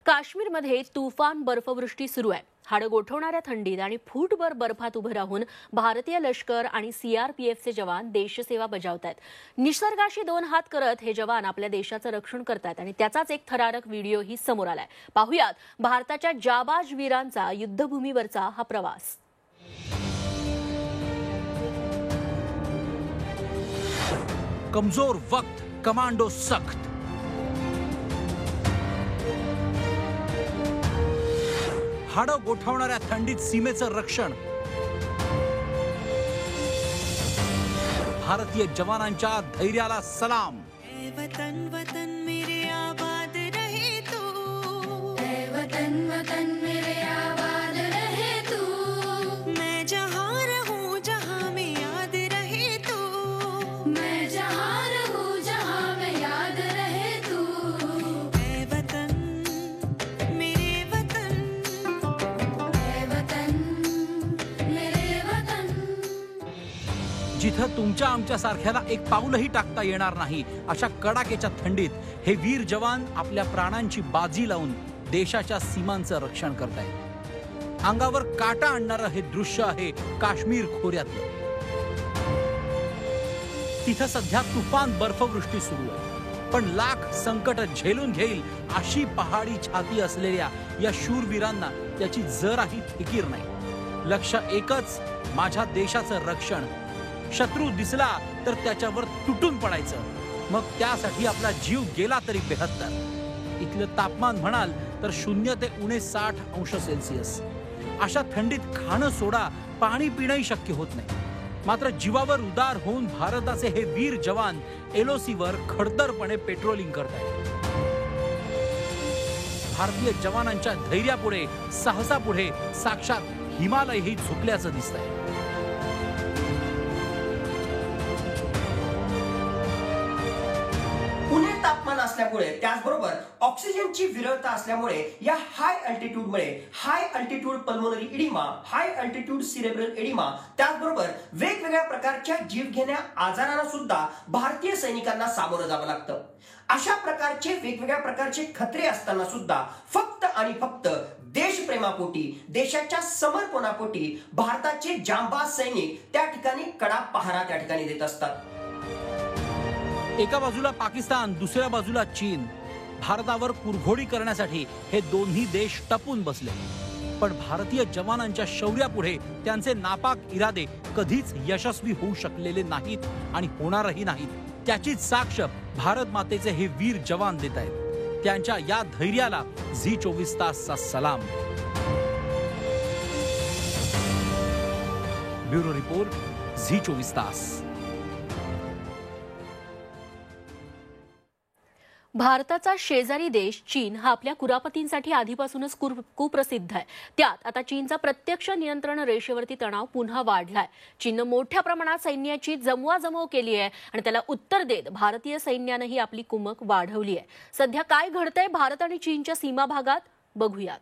काश्मीरमध्ये तुफान बर्फवृष्टी सुरू आहे। हाडं गोठवणाऱ्या थंडीत आणि फूटभर बर्फात उभं राहून भारतीय लष्कर आणि सीआरपीएफचे जवान देशसेवा बजावतात। निसर्गाशी दोन हात करत हे जवान आपल्या देशाचं रक्षण करतात आणि त्याचाच एक थरारक व्हिडिओही समोर आलाय। पाहुयात भारताच्या जाबाज वीरांचा युद्धभूमीवरचा हा प्रवास। कमजोर वक्त, कमांडो सख्त, हाडं गोठवणाऱ्या थंडीत सीमेचं रक्षण, भारतीय जवानांच्या धैर्याला सलाम। वतन वतन मेरे आबाद रहे तू, वतन वतन मेरे आबाद रहे तू, मैं जहाँ रहूं जहाँ में याद रहे तू, मैं जहाँ रहूं जहाँ में याद रहे तू, ऐ वतन मेरे वतन, ऐ वतन मेरे वतन। जिथं तुमच्या आमच्या सारख्याला एक पाऊलही टाकता येणार नाही अशा कडाक्याच्या थंडीत हे वीर जवान आपल्या प्राणांची बाजी लावून देशाच्या सीमांचं रक्षण करतायत। अंगावर काटा आणणारं हे दृश्य आहे काश्मीर खोऱ्यातलं। तिथं सध्या तुफान बर्फवृष्टी सुरू आहे, पण लाख संकट झेलून घेईल अशी पहाडी छाती असलेल्या या शूरवीरांना त्याची जराही फिकीर नाही। लक्ष एकच, माझ्या देशाचं रक्षण। शत्रू दिसला तर त्याच्यावर तुटून पडायचं, मग त्यासाठी आपला जीव गेला तरी 72। इथलं तापमान म्हणाल तर 0 ते -60°C। अशा थंडीत खाणं सोडा, पाणी पिणंही शक्य होत नाही। मात्र जीवावर उदार होऊन भारताचे हे वीर जवान एलओसीवर खडतरपणे पेट्रोलिंग करतात। भारतीय जवानांच्या धैर्यापुढे, साहसापुढे साक्षात हिमालयही झुकल्याचं दिसतंय। तापमान असल्यामुळे, त्याचबरोबर ऑक्सिजनची विरळता असल्यामुळे या हाय अल्टिट्यूडमुळे high altitude pulmonary oedema, high altitude cerebral oedema, त्याचबरोबर वेगवेगळ्या प्रकारच्या जीवघेण्या आजारांना सुद्धा भारतीय सैनिकांना सामोरं जावं लागतं। अशा प्रकारचे वेगवेगळ्या प्रकारचे खतरे असताना सुद्धा फक्त आणि फक्त देशप्रेमापोटी, देशाच्या समर्पणापोटी भारताचे जांबाज सैनिक त्या ठिकाणी कडा पहारा त्या ठिकाणी देत असतात। एका बाजूला पाकिस्तान, दुसऱ्या बाजूला चीन। भारतावर कुरघोडी करण्यासाठी हे दोन्ही देश टपून बसले, पण भारतीय जवानांच्या शौर्यापुढे त्यांचे नापाक इरादे कधीच यशस्वी होऊ शकलेले नाहीत आणि होणारही नाहीत। त्याचीच साक्ष भारत मातेचे हे वीर जवान देत आहेत। त्यांच्या या धैर्याला झी 24 तासचा सलाम। ब्युरो रिपोर्ट, झी 24 तास। भारताचा शेजारी देश चीन हा आपल्या कुरापतींसाठी आधीपासूनच कुप्रसिद्ध आहे। त्यात आता चीनचा प्रत्यक्ष नियंत्रण रेषेवरती तणाव पुन्हा वाढलाय। चीननं मोठ्या प्रमाणात सैन्याची जमवाजमव केली आहे आणि त्याला उत्तर देत भारतीय सैन्यानंही आपली कुमक वाढवली आहे। सध्या काय घडतंय भारत आणि चीनच्या सीमा भागात, बघूयात।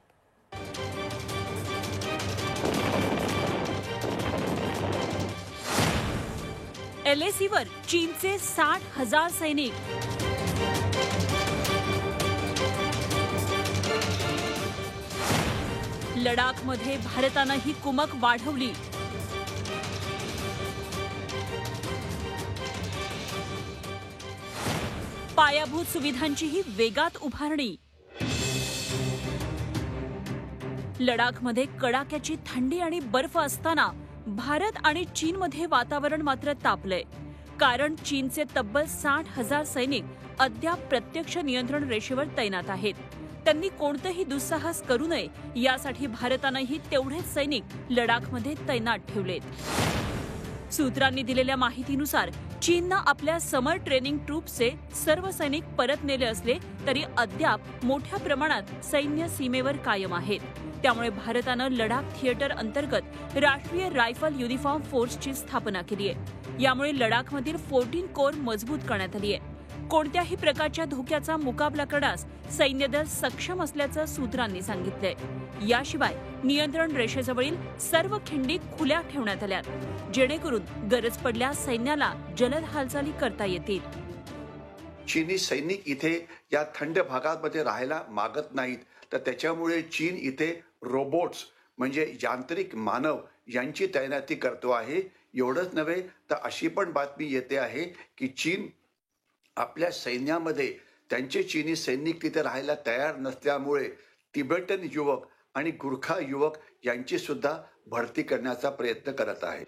एलएसीवर चीनचे 60,000 सैनिक। लडाखमध्ये भारतानं ही कुमक वाढवली। पायाभूत सुविधांचीही वेगात उभारणी। लडाखमध्ये कडाक्याची थंडी आणि बर्फ असताना भारत आणि चीनमध्ये वातावरण मात्र तापलंय, कारण चीनचे तब्बल 60,000 सैनिक अद्याप प्रत्यक्ष नियंत्रण रेषेवर तैनात आहेत। त्यांनी कोणतेही दुस्साहस करू नये यासाठी भारतानंही तेवढेच सैनिक लडाखमध्ये तैनात ठेवलेत। सूत्रांनी दिलेल्या माहितीनुसार चीननं आपल्या समर ट्रेनिंग ट्रूप्सचे सर्व सैनिक परत नेले असले तरी अद्याप मोठ्या प्रमाणात सैन्य सीमेवर कायम आहेत। त्यामुळे भारतानं लडाख थिएटर अंतर्गत राष्ट्रीय रायफल युनिफॉर्म फोर्सची स्थापना केली आहे। यामुळे लडाखमधील 14 कोर मजबूत करण्यात आली आहे। कोणत्याही प्रकारच्या धोक्याचा मुकाबला करण्यास सैन्यदल सक्षम असल्याचं सूत्रांनी सांगितलंय। याशिवाय नियंत्रण रेषेजवळील सर्व खिंडी खुल्या ठेवण्यात आल्या, जेणेकरून गरज पडल्यास सैन्याला जलद हालचाली करता येतील। चीनी सैनिक इथे या थंड भागामध्ये राहायला मागत नाहीत, तर त्याच्यामुळे चीन इथे रोबोट्स म्हणजे यांत्रिक मानव यांची तैनाती करतो आहे. एवढंच नव्हे तर अशी पण बातमी येते आहे की चीन आपल्या सैन्यामध्ये त्यांचे चीनी सैनिक तिथे राहायला तयार नसल्यामुळे तिबेटन युवक आणि गुरखा युवक यांची सुद्धा भरती करण्याचा प्रयत्न करत आहे.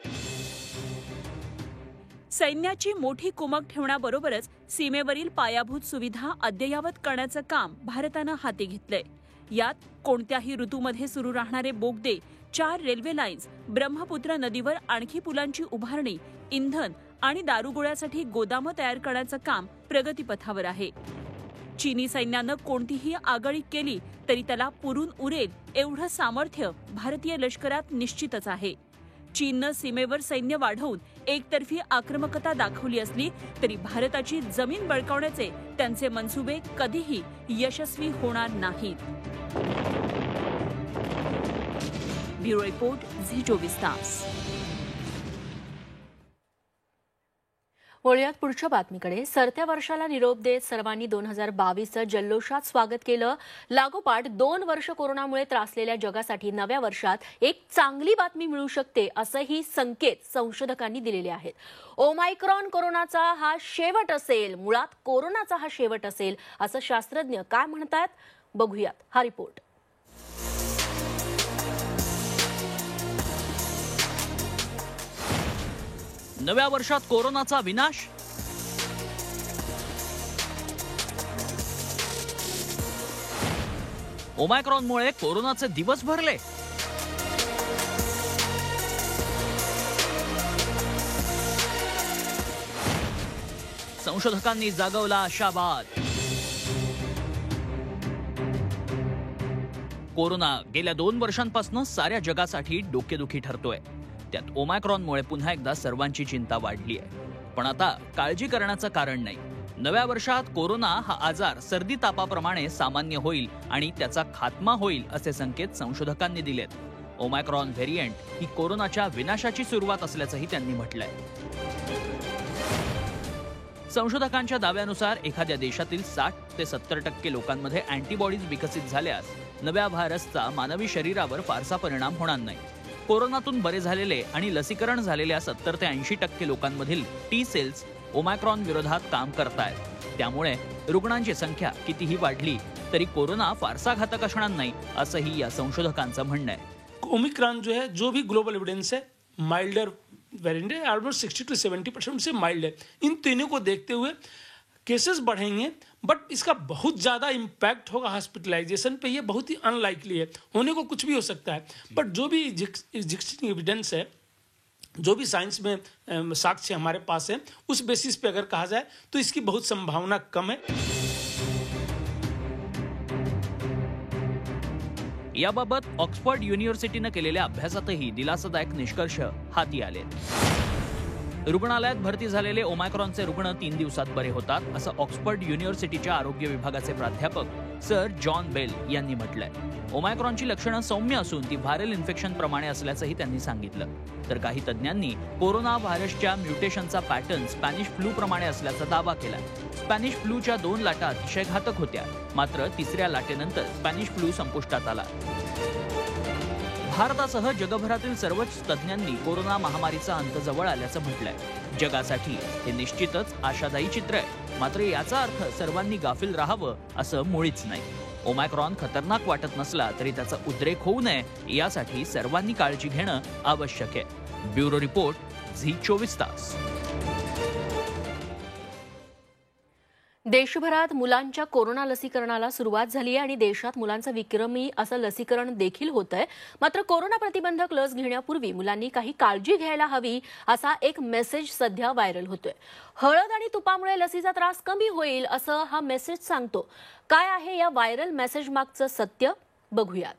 सैन्याची मोठी कुमक ठेवण्याबरोबरच सीमेवरील पायाभूत सुविधा अद्ययावत करण्याचं काम भारतानं हाती घेतलंय. यात कोणत्याही ऋतूमध्ये सुरू राहणारे बोगदे, 4 रेल्वे लाईन्स, ब्रह्मपुत्र नदीवर आणखी पुलांची उभारणी, इंधन आणि दारुगोळ्यासाठी गोदामं तयार करण्याचं काम प्रगतीपथावर आहे. चीनी सैन्यानं कोणतीही आगळीक केली तरी त्याला पुरून उरेल एवढं सामर्थ्य भारतीय लष्करात निश्चितच आहे. चीननं सीमेवर सैन्य वाढवून एकतर्फी आक्रमकता दाखवली असली तरी भारताची जमीन बळकावण्याचे त्यांचे मनसुबे कधीही यशस्वी होणार नाहीत. ब्युरो रिपोर्ट, झी 24 तास. वळूयात पुढच्या बातमीकडे. सरत्या वर्षाला निरोप देत सर्वांनी 2022चं जल्लोषात स्वागत केलं. लागोपाठ 2 वर्ष कोरोनामुळे त्रासलेल्या जगासाठी नव्या वर्षात एक चांगली बातमी मिळू शकते असेही संकेत संशोधकांनी दिलेले आहेत. ओमायक्रॉन कोरोनाचा हा शेवट असेल, मुळात कोरोनाचा हा शेवट असेल असं शास्त्रज्ञ काय म्हणतात बघूयात हा रिपोर्ट. नव्या वर्षात कोरोनाचा विनाश? ओमायक्रॉनमुळे कोरोनाचे दिवस भरले? संशोधकांनी जागवला आशावाद. कोरोना गेल्या 2 वर्षांपासून साऱ्या जगासाठी डोकेदुखी ठरतोय. त्यात ओमायक्रॉनमुळे पुन्हा एकदा सर्वांची चिंता वाढली आहे. पण आता काळजी करण्याचं कारण नाही. नव्या वर्षात कोरोना हा आजार सर्दी तापाप्रमाणे सामान्य होईल आणि त्याचा खात्मा होईल असे संकेत संशोधकांनी दिलेत. ओमायक्रॉन व्हेरियंट ही कोरोनाच्या विनाशाची सुरुवात असल्याचंही त्यांनी म्हटलंय. संशोधकांच्या दाव्यानुसार एखाद्या देशातील 60 ते 70% लोकांमध्ये अँटीबॉडीज विकसित झाल्यास नव्या व्हायरसचा मानवी शरीरावर फारसा परिणाम होणार नाही. कोरोनातून बरे झालेले आणि लसीकरण झालेल्या 70 ते 80% लोकांमधील टी सेल्स ओमायक्रॉन विरोधात काम करतायत. त्यामुळे रुग्णांची संख्या कितीही वाढली तरी कोरोना फारसा घातक असणार नाही असंही या संशोधकांचं म्हणणं आहे. ओमिक्रॉन जो है, जो भी ग्लोबल एविडेंस है, माइल्डर वेरिएंट है, ऑलमोस्ट 60 to 70% से माइल्ड है. इन तीनों को देखते हुए केसेस बढ़ेंगे, बट इसका बहुत ज़्यादा इम्पैक्ट होगा हॉस्पिटलाइजेशन पे, ये बहुत ही अनलाइकली है. होने को कुछ भी हो सकता है, बट जो भी एग्जिस्टिंग एविडेंस है, जो भी साइंस में साक्ष्य हमारे पास है, उस बेसिस पे अगर कहा जाए तो इसकी बहुत संभावना कम है. याबाबत ऑक्सफर्ड युनिव्हर्सिटीनं केलेल्या अभ्यासातही दिलासादायक निष्कर्ष हाती आले. रुग्णालयात भरती झालेले ओमायक्रॉनचे रुग्ण 3 दिवसात बरे होतात असं ऑक्सफर्ड युनिव्हर्सिटीच्या आरोग्य विभागाचे प्राध्यापक सर जॉन बेल यांनी म्हटलंय. ओमायक्रॉनची लक्षणं सौम्य असून ती व्हायरल इन्फेक्शन प्रमाणे असल्याचंही त्यांनी सांगितलं. तर काही तज्ज्ञांनी कोरोना व्हायरसच्या म्युटेशनचा पॅटर्न स्पॅनिश फ्लू प्रमाणे असल्याचा दावा केला. स्पॅनिश फ्लूच्या 2 लाटा अतिशय घातक होत्या, मात्र 3ऱ्या लाटेनंतर स्पॅनिश फ्लू संपुष्टात आला. भारतासह जगभरातील सर्वच तज्ज्ञांनी कोरोना महामारीचा अंत जवळ आल्याचं म्हटलंय. जगासाठी हे निश्चितच आशादायी चित्र आहे, मात्र याचा अर्थ सर्वांनी गाफील राहावं असं मुळीच नाही. ओमायक्रॉन खतरनाक वाटत नसला तरी त्याचा उद्रेक होऊ नये यासाठी सर्वांनी काळजी घेणं आवश्यक आहे. ब्युरो रिपोर्ट, झी 24 तास. देशभरात मुलांच्या कोरोना लसीकरणाला सुरुवात झाली आहे आणि देशात मुलांचं विक्रमी असं लसीकरण देखील होत आहे. मात्र कोरोना प्रतिबंधक लस घेण्यापूर्वी मुलांनी काही काळजी घ्यायला हवी असा एक मेसेज सध्या व्हायरल होतोय. हळद आणि तुपामुळे लसीचा त्रास कमी होईल असं हा मेसेज सांगतो. काय आहे या व्हायरल मेसेज मागचं सत्य बघूयात.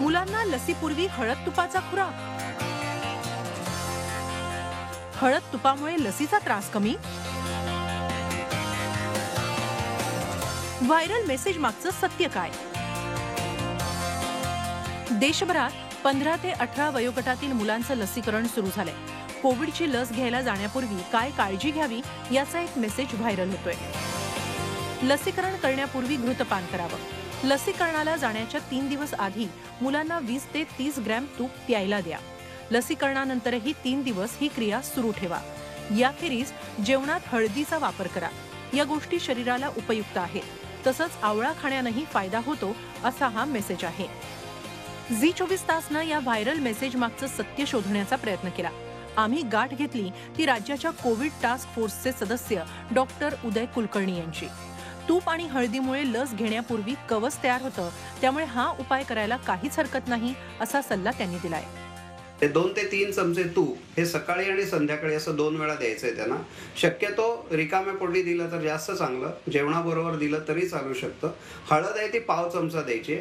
मुलांना लसीपूर्वी हळद तुपाचा खुराक. हळद तुपामुळे लसीचा त्रास कमी. व्हायरल मेसेज मागचं सत्य काय? देशभरात 15 ते 18 वयोगटातील मुलांचं लसीकरण सुरू झालंय. कोविडची लस घ्यायला जाण्यापूर्वी काय काळजी घ्यावी याचा एक मेसेज व्हायरल होतोय. लसीकरण करण्यापूर्वी घृतपान करावं. लसीकरणाला जाण्याच्या 3 दिवस आधी मुलांना 20 ते 30 ग्रॅम तूप प्यायला द्या. लसीकरणानंतरही 3 दिवस ही क्रिया सुरू ठेवा. याखेरीज जेवणात हळदीचा वापर करा. या गोष्टी शरीराला उपयुक्त आहेत. तसंच आवळा खाण्यानेही फायदा होतो असा हा मेसेज आहे. झी24 तासनं या व्हायरल मेसेज मागचं सत्य शोधण्याचा प्रयत्न केला. आम्ही गाठ घेतली ती राज्याच्या कोविड टास्क फोर्सचे सदस्य डॉक्टर उदय कुलकर्णी यांची. तूप आणि हळदीमुळे लस घेण्यापूर्वी कवच तयार होतं, त्यामुळे हा उपाय करायला काहीच हरकत नाही असा सल्ला त्यांनी दिलाय. 2 ते 3 चमचे तूप हे सकाळी आणि संध्याकाळी असं 2 वेळा द्यायचंय त्यांना. शक्यतो रिकाम्या पोटी दिलं तर जास्त चांगलं, जेवणाबरोबर दिलं तरी चालू शकतं. हळद आहे ती पाव चमचा द्यायची.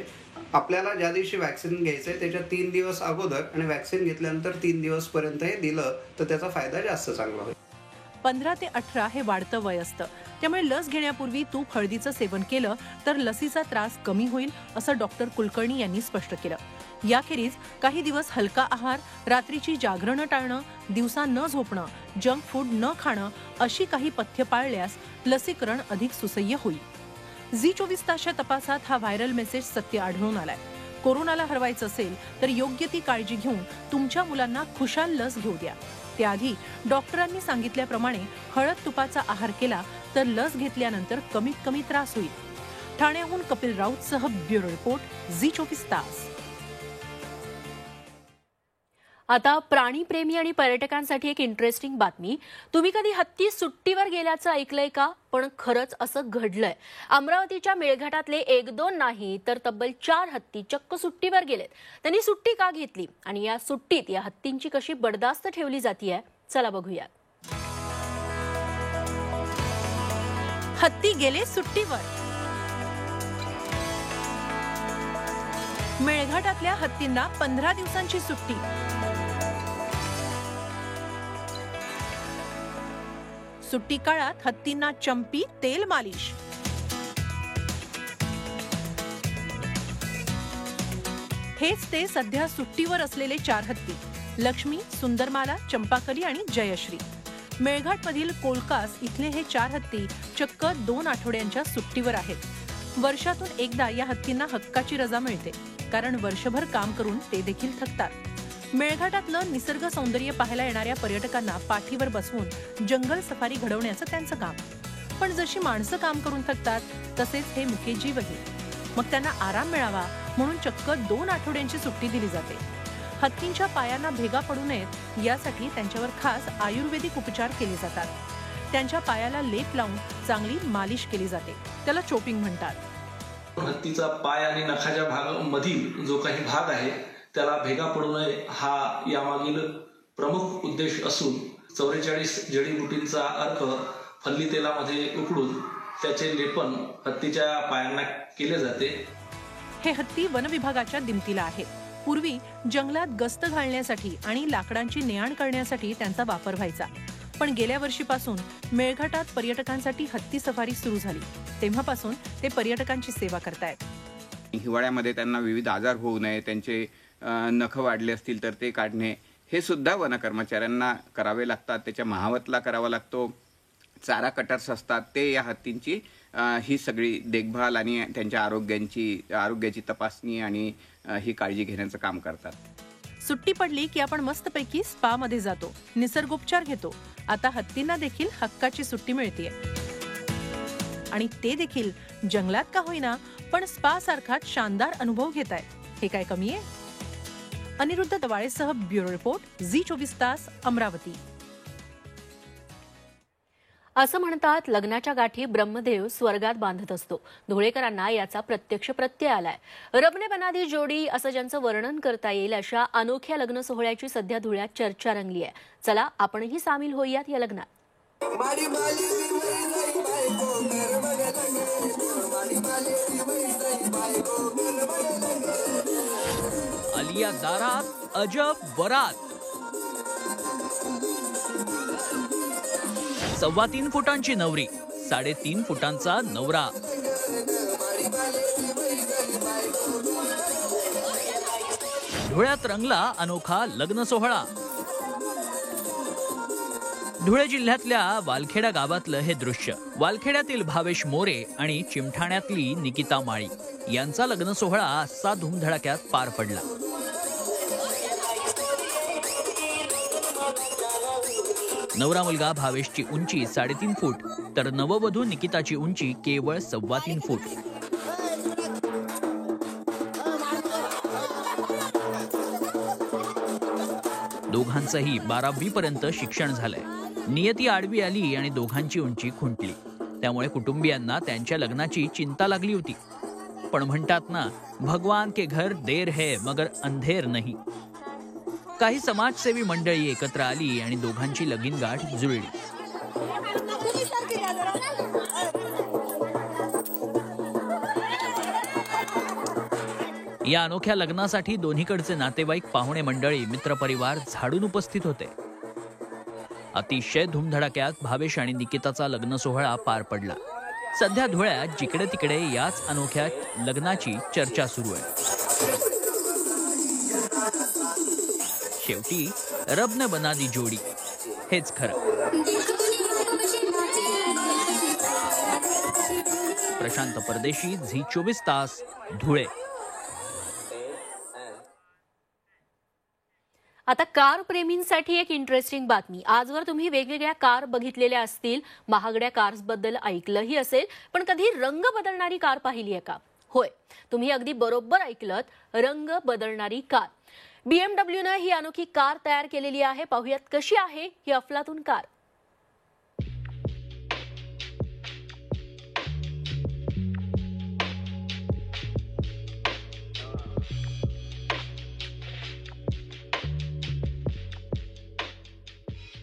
आपल्याला ज्या दिवशी वॅक्सिन घ्यायचंय त्याच्या 3 दिवस अगोदर आणि वॅक्सिन घेतल्यानंतर 3 दिवस पर्यंत हे दिलं तर त्याचा फायदा जास्त चांगला होईल. 15 ते 18 हे वाढतं वय असतं, त्यामुळे लस घेण्यापूर्वी तूप हळदीचं सेवन केलं तर लसीचा त्रास कमी होईल असं डॉक्टर कुलकर्णी यांनी स्पष्ट केलं. याखेरीज काही दिवस हलका आहार, रात्रीची जागरणं टाळणं, दिवसा न झोपणं, जंक फूड न खाणं अशी काही पथ्य पाळल्यास लसीकरण अधिक सुसह्य होईल. झी24 तासच्या तपासात हा व्हायरल मेसेज सत्य आढळून आलाय. कोरोनाला हरवायचं असेल तर योग्य ती काळजी घेऊन तुमच्या मुलांना खुशाल लस घेऊ द्या. त्याआधी डॉक्टरांनी सांगितल्याप्रमाणे हळद तुपाचा आहार केला तर लस घेतल्यानंतर कमीत कमी त्रास होईल. ठाण्याहून कपिल राऊतसह ब्युरो रिपोर्ट, झी24 तास. आता प्राणीप्रेमी आणि पर्यटकांसाठी एक इंटरेस्टिंग बातमी. तुम्ही कधी हत्ती सुट्टीवर गेल्याचं ऐकलंय का? पण खरंच असं घडलंय. अमरावतीच्या मेळघाटातले 1-2 नाही तर तब्बल 4 हत्ती चक्क सुट्टीवर गेलेत. त्यांनी सुट्टी का घेतली आणि या सुट्टीत या हत्तींची कशी बडदास्त ठेवली जातीये, चला बघूया. हत्ती गेले सुट्टीवर. मेळघाटातल्या हत्तींना 15 दिवसांची सुट्टी. सुट्टी काळात हत्तींना चंपी, तेल मालिश. हेच ते सध्या सुट्टीवर असलेले 4 हत्ती, लक्ष्मी, सुंदरमाला, चंपाकली आणि जयश्री. मेळघाटमधील कोलकास इथले हे 4 हत्ती चक्क 2 आठवड्यांच्या सुट्टीवर आहेत. वर्षातून एकदा या हत्तींना हक्काची रजा मिळते, कारण वर्षभर काम करून ते देखील थकतात. मेळघाटातलं निसर्ग सौंदर्य पाहायला येणाऱ्या पर्यटकांना पाठीवर बसवून जंगल सफारी घडवण्याचं त्यांचं काम. पण जशी माणसं काम करून थकतात तसेच हे मुके जीवही. मग त्यांना आराम मिळावा म्हणून चक्क 2 आठवड्यांची सुट्टी दिली जाते. हत्तींच्या पायांना भेगा पडू नयेत यासाठी त्यांच्यावर खास आयुर्वेदिक उपचार केले जातात. त्यांच्या पायाला लेप लावून चांगली मालिश केली जाते. त्याला चोपिंग म्हणतात. हत्तीचा पाय आणि नखाच्या भागामधील जो काही भाग आहे त्याला भेगा पडू नये हा यामागील प्रमुख उद्देश असून 44 जडीबुटींचा अर्क फल्ली तेलामध्ये उकळून त्याचे लेपन हत्तीच्या पायांना केले जाते. हे हत्ती वन विभागाच्या दिमतीला आहेत. पूर्वी जंगलात गस्त घालण्यासाठी आणि लाकडांची ने-आण करण्यासाठी त्यांचा वापर व्हायचा. पण गेल्या वर्षीपासून मेळघाटात पर्यटकांसाठी हत्ती सफारी सुरू झाली. तेव्हापासून ते पर्यटकांची सेवा करतायत. हिवाळ्यामध्ये त्यांना विविध आजार होऊ नये, त्यांचे नख वाढले असतील तर ते काढणे हे सुद्धा वन कर्मचाऱ्यांना करावे लागतात. त्याच्या महावतला करावा लागतो. चारा कटर्स असतात ते या हत्तींची ही सगळी देखभाल आणि त्यांच्या आरोग्याची तपासणी आणि ही काळजी घेण्याचं काम करतात. सुट्टी पडली की आपण मस्तपैकी स्पा मध्ये जातो, निसर्गोपचार घेतो. आता हत्तींना देखील हक्काची सुट्टी मिळतेय आणि ते देखील जंगलात का होईना पण स्पा सारखाच शानदार अनुभव घेतायत. हे काय कमी आहे? अनिरुद्ध दवाळेसह ब्युरो रिपोर्ट, झी24 तास, अमरावती. असं म्हणतात लग्नाच्या गाठी ब्रह्मदेव स्वर्गात बांधत असतो. धुळेकरांना याचा प्रत्यक्ष प्रत्यय आलाय. रबने बना दी जोडी असं ज्यांचं वर्णन करता येईल अशा अनोख्या लग्न सोहळ्याची सध्या धुळ्यात चर्चा रंगली आहे. चला आपणही सामील होऊयात या लग्नात. आलिया दारात, अजब वरात. 3.25 फुटांची नवरी, 3.5 फुटांचा नवरा. धुळ्यात रंगला अनोखा लग्न सोहळा. धुळे जिल्ह्यातल्या वालखेडा गावातलं हे दृश्य. वालखेड्यातील भावेश मोरे आणि चिमठाण्यातली निकिता माळी यांचा लग्न सोहळा असा धूमधडाक्यात पार पडला. नवरा मुलगा भावेशची उंची 3.5 फूट तर नववधू निकिताची उंची केवळ 3.25 फूट. दोघांचंही 12वी पर्यंत शिक्षण झालंय. नियती आडवी आली आणि दोघांची उंची खुंटली. त्यामुळे कुटुंबियांना त्यांच्या लग्नाची चिंता लागली होती. पण म्हणतात ना, भगवान के घर देर है मगर अंधेर नहीं. काही समाजसेवी मंडळी एकत्र आली आणि दोघांची लगीनगाठ जुळली. या अनोख्या लग्नासाठी दोन्हीकडचे नातेवाईक, पाहुणे मंडळी, मित्रपरिवार झाडून उपस्थित होते. अतिशय धूमधडाक्यात भावेश आणि निकिताचा लग्न सोहळा पार पडला. सध्या धुळ्यात जिकडे तिकडे याच अनोख्या लग्नाची चर्चा सुरू आहे. शेवटी रब ने बना दी जोडी, हेच खरं. प्रशांत परदेशी, झी 24 तास, धुळे. आता कार प्रेमींसाठी एक इंटरेस्टिंग बातमी. आजवर तुम्ही वेगवेगळ्या कार बघितलेल्या असतील, महागड्या कार्स बद्दल ऐकलंही असेल, पण कधी रंग बदलणारी कार पाहिली आहे का? होय, तुम्ही अगदी बरोबर ऐकलत, रंग बदलणारी कार. BMWनं ही अनोखी कार तयार केलेली आहे. पाहूयात कशी आहे ही अफलातून कार.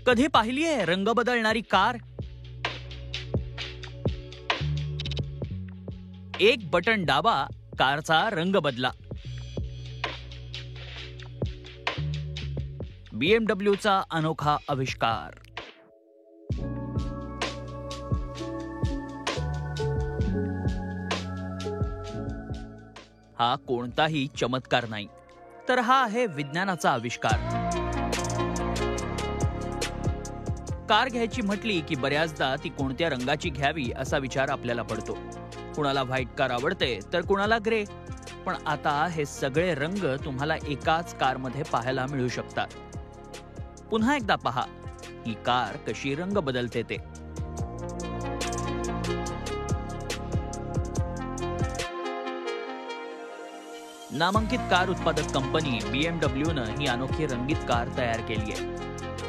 कधी पाहिलीये रंग बदलणारी कार? एक बटन दाबा, कारचा रंग बदला. BMWचा अनोखा आविष्कार. हा कोणताही चमत्कार नाही, तर हा आहे विज्ञानाचा आविष्कार. कार घ्यायची म्हटली की बऱ्याचदा ती कोणत्या रंगाची घ्यावी असा विचार आपल्याला पडतो. कुणाला व्हाईट कार आवडते तर कुणाला ग्रे. पण आता हे सगळे रंग तुम्हाला एकाच कारमध्ये पाहायला मिळू शकतात. पुन्हा एकदा पहा ही कार कशी रंग बदलते ते. नामांकित कार उत्पादक कंपनी BMWनं ही अनोखी रंगीत कार तयार केली आहे.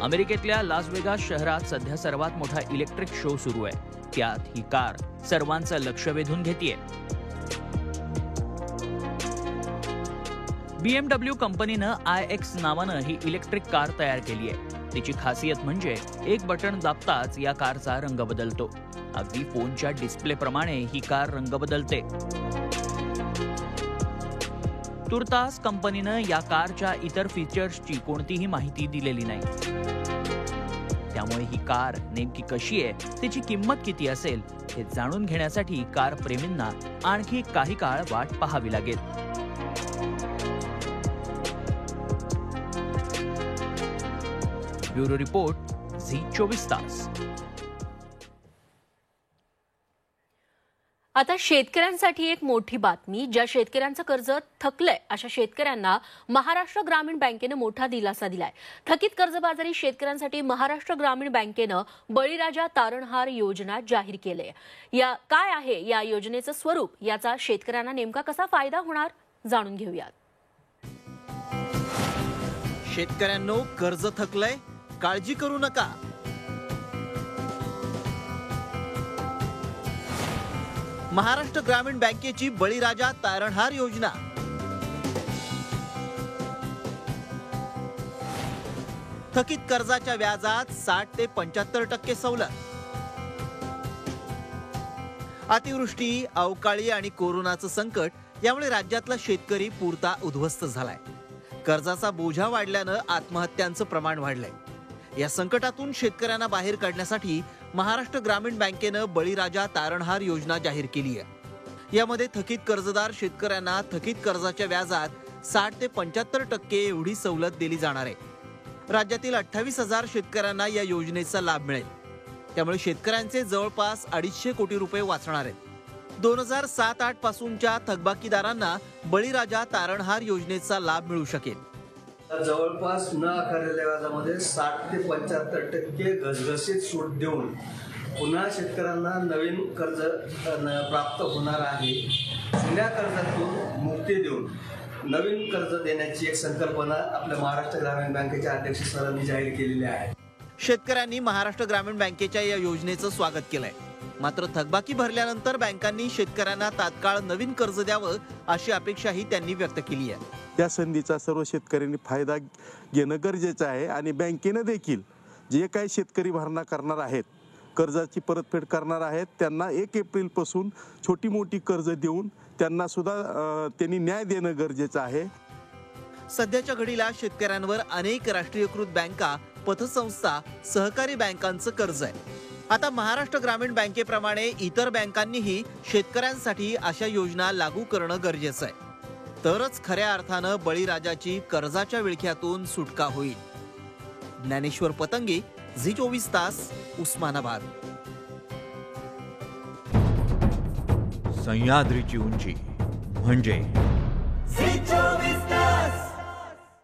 अमेरिकेतल्या लास वेगास शहरात सध्या सर्वात मोठा इलेक्ट्रिक शो सुरू आहे. त्यात ही कार सर्वांचं लक्ष वेधून घेतेय. BMW कंपनीनं iX नावानं ही इलेक्ट्रिक कार तयार केली आहे. तिची खासियत म्हणजे एक बटन दाबताच या कारचा रंग बदलतो. अगदी फोनच्या डिस्प्लेप्रमाणे ही कार रंग बदलते. तुर्तास कंपनीनं या कारच्या इतर फीचर्सची कोणतीही माहिती दिलेली नाही. त्यामुळे ही कार नेमकी कशी आहे, त्याची किंमत किती असेल हे जाणून घेण्यासाठी कार प्रेमींना आणखी काही काळ वाट पाहावी लागेल. ब्युरो रिपोर्ट, झी 24 तास. आता शेतकऱ्यांसाठी एक मोठी बातमी. ज्या शेतकऱ्यांचं कर्ज थकलंय अशा शेतकऱ्यांना महाराष्ट्र ग्रामीण बँकेनं मोठा दिलासा दिलाय. थकीत कर्जबाजारी शेतकऱ्यांसाठी महाराष्ट्र ग्रामीण बँकेनं बळीराजा तारणहार योजना जाहीर केली. काय आहे या योजनेचं स्वरूप, याचा शेतकऱ्यांना नेमका कसा फायदा होणार, जाणून घेऊयात. शेतकऱ्यांनो, कर्ज थकलंय, काळजी करू नका. महाराष्ट्र ग्रामीण बँकेची बळीराजा तारणहार योजना. थकीत कर्जाच्या व्याजात 60 ते 75% सवलत. अतिवृष्टी, अवकाळी आणि कोरोनाचं संकट यामुळे राज्यातला शेतकरी पुरता उद्ध्वस्त झालाय. कर्जाचा बोझा वाढल्यानं आत्महत्यांचं प्रमाण वाढलंय. या संकटातून शेतकऱ्यांना बाहेर काढण्यासाठी महाराष्ट्र ग्रामीण बँकेनं बळीराजा तारणहार योजना जाहीर केली आहे. यामध्ये थकीत कर्जदार शेतकऱ्यांना थकीत कर्जाच्या व्याजात 60 ते 75% एवढी सवलत दिली जाणार आहे. राज्यातील 28,000 शेतकऱ्यांना या योजनेचा लाभ मिळेल. त्यामुळे शेतकऱ्यांचे जवळपास 250 कोटी रुपये वाचणार आहेत. 2007-8 पासूनच्या थकबाकीदारांना बळीराजा तारणहार योजनेचा लाभ मिळू शकेल. जवळपास न आकारलेल्या व्याजामध्ये 60 ते 75% घसघशीत सूट देऊन पुन्हा शेतकऱ्यांना नवीन कर्ज प्राप्त होणार आहे. जुन्या कर्जातून मुक्ती देऊन नवीन कर्ज देण्याची एक संकल्पना आपल्या महाराष्ट्र ग्रामीण बँकेच्या अध्यक्ष सरांनी जाहीर केलेली आहे. शेतकऱ्यांनी महाराष्ट्र ग्रामीण बँकेच्या या योजनेचं स्वागत केलंय. मात्र थकबाकी भरल्यानंतर बँकांनी शेतकऱ्यांना तात्काळ नवीन कर्ज द्यावं अशी अपेक्षाही त्यांनी व्यक्त केली आहे. त्या संधीचा सर्व शेतकऱ्यांनी फायदा घेणं गरजेचं आहे आणि बँकेनं देखील जे काही शेतकरी भरणा करणार आहेत, कर्जाची परतफेड करणार आहेत, त्यांना 1 एप्रिलपासून छोटी मोठी कर्ज देऊन त्यांना सुद्धा त्यांनी न्याय देणं गरजेचं आहे. सध्याच्या घडीला शेतकऱ्यांवर अनेक राष्ट्रीयकृत बँका, पतसंस्था, सहकारी बँकांचं कर्ज आहे. आता महाराष्ट्र ग्रामीण बँकेप्रमाणे इतर बँकांनीही शेतकऱ्यांसाठी अशा योजना लागू करणं गरजेचं आहे. तरच खऱ्या अर्थानं बळीराजाची कर्जाच्या विळख्यातून सुटका होईल. ज्ञानेश्वर पतंगे, झी24 तास, उस्मानाबाद. सह्याद्रीची उंची म्हणजे